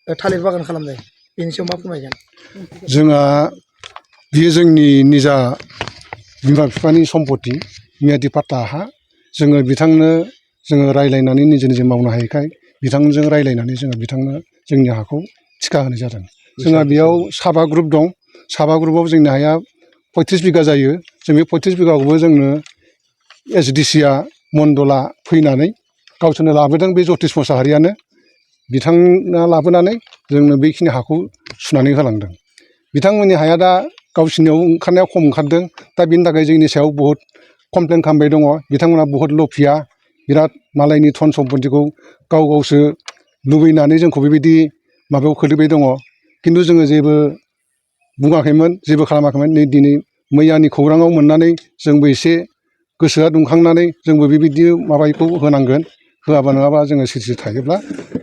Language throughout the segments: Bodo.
थालिर बागान खालामनाय बेनि सायाव मा फोरमायगोन? जोंहा बेयो जोंनि निजा बिमा बिफानि सम्पति मियादि पाट्टा हा जोङो बिथांनो जोङो रायलायनानै निजे निजे मावनो हायैखाय बिथांजों रायलायनानै जोङो बिथांनो जोंनि हाखौ थिखा होनाय जादों। जोंहा बेयाव साबा ग्रुप दं। साबा ग्रुपआव जोंनि हाया 35 बिगा जायो। जों बे 35 बिगाखौबो जोंनो SDC मण्डला फैनानै गावसोरनो लाबोदों। बे जतिस मोसाहारियानो बिथाङा लाबोनानै जोंनो बेखिनि हाखौ सुनानै होलांदों। बिथांमोननि हाया दा गावसिनियाव ओंखारनाया खम ओंखारदों। दा बिनि थाखाय जोंनि सायाव बहुद कमप्लेन खालामबाय दङ। बिथांमोना बहुद लफिया बिराद मालायनि धन सम्पतिखौ गावसो लुबैनानै जोंखौ बेबायदि माबायाव खोलैबाय दङ। खिन्थु जोङो जेबो बुङाखैमोन, जेबो खालामाखैमोन। नै दिनै मैयानि खौराङाव मोननानै जोंबो एसे गोसोआ दुंखांनानै जोंबो बेबायदि माबाखौ होनांगोन। होआबा नङाबा जोङो सिरि थायोब्ला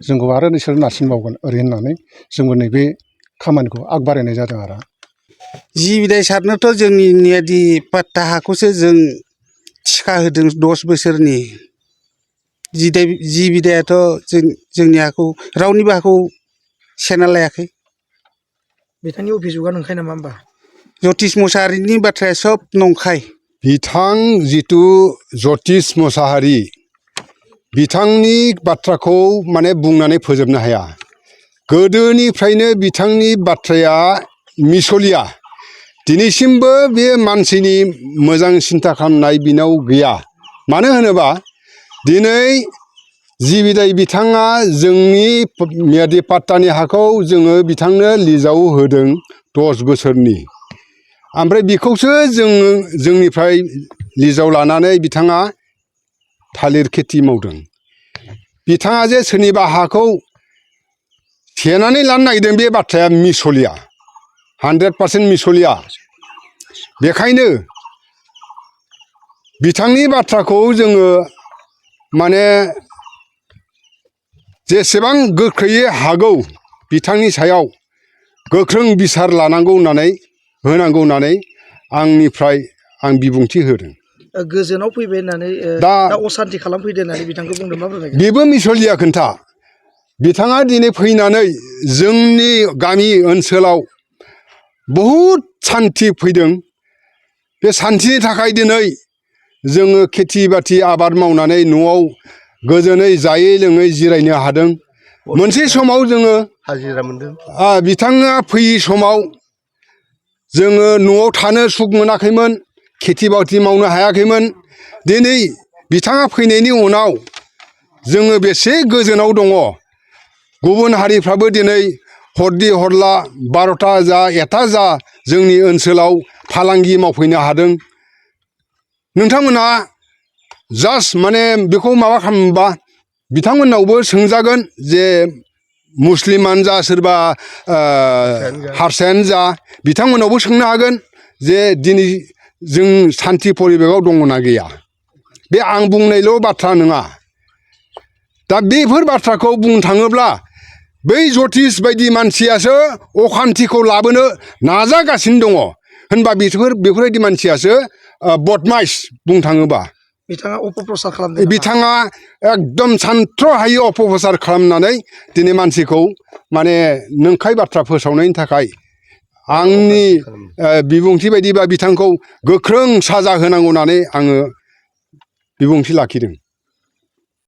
जोंखौ आरो नोंसोर नारसिनबावगोन ओरै होननानै जोंबो नैबे खामानिखौ आग बारायनाय जादों आरो। जि बिदाय सारनोथ' जोंनि नियादि पाट्टा हाखौसो जों थिखा होदों 10 बोसोरनि। जि बिदायाथ' जोंनि हाखौ रावनिबो हाखौ सेना लायाखै। बिथांनि अभिजुगा नंखाय नामा होमबा? जतिस मोसाहारिनि बाथ्राया सब नंखाय। बिथां जिथु जतिस मोसाहारि बिथांनि बाथ्राखौ माने बुंनानै फोजोबनो हाया। गोदोनिफ्रायनो बिथांनि बाथ्राया मिसलिया। दिनैसिमबो बे मानसिनि मोजां सिन्था खालामनाय बिनाव गैया। मानो होनोबा दिनै जि बिदाय बिथाङा जोंनि मियादि पाट्टानि हाखौ जोङो बिथांनो लिजाव होदों 10 बोसोरनि। ओमफ्राय बेखौसो जोंनिफ्राय लिजाव लानानै बिथाङा थालिर खेथि मावदों। बिथाङा जे सोरनिबा हाखौ सेनानै लानो नागिरदों बे बाथ्राया मिसलिया, 100% मिसलिया। बेखायनो बिथांनि बाथ्राखौ जोङो माने जेसेबां गोख्रैयै हागौ बिथांनि सायाव गोख्रों बिसार लानांगौ होननानै होनांगौ होननानै आंनिफ्राय आं बिबुंथि होदों। गोजोनाव फैबाय होननानै दा असान्ति खालामफैदो होननानै बिथांखौ बुंदों, मा फोरमायगोन? बेबो मिसलिया खोन्था। बिथाङा दिनै फैनानै जोंनि गामि ओनसोलाव बहुद सान्थि फैदों। बे सान्थिनि थाखाय दिनै जोङो खेथि बाथि आबाद मावनानै न'आव गोजोनै जायै लोङै जिरायनो हादों। मोनसे समाव जोङो हाजिरा मोनदों। बिथाङा फैयि समाव जोङो न'आव थानो सुख मोनाखैमोन, खेथि बाथि मावनो हायाखैमोन। दिनै बिथाङा फैनायनि उनाव जोङो बेसे गोजोनाव दङ। गुबुन हारिफ्राबो दिनै हरदि हरला 12टा जा 1टा जा जोंनि ओनसोलाव फालांगि मावफैनो हादों। नोंथांमोनहा जास्ट माने बेखौ माबा खालामोबा बिथांमोननावबो सोंजागोन जे मुस्लिमानो जा सोरबा हारसायानो जा बिथांमोनावबो सोंनो हागोन जे दिनै जों सान्थि परिबेकआव दङना गैया। बे आं बुंनायल' बाथ्रा नङा। दा बेफोर बाथ्राखौ बुंनो थाङोब्ला बै जतिस बायदि मानसियासो अखान्थिखौ लाबोनो नाजागासिनो दङ। होनबा बेफोरबायदि मानसियासो बदमाइस बुंनो थाङोबा। बिथाङा अपप्रसार खालामदों नामा? बिथाङा एकदम सानथ्र'हायै अपप्रसार खालामनानै दिनै मानसिखौ माने नंखाय बाथ्रा फोसावनायनि थाखाय आंनि बिबुंथि बायदिबा बिथांखौ गोख्रों साजा होनांगौ होननानै आङो बिबुंथि लाखिदों।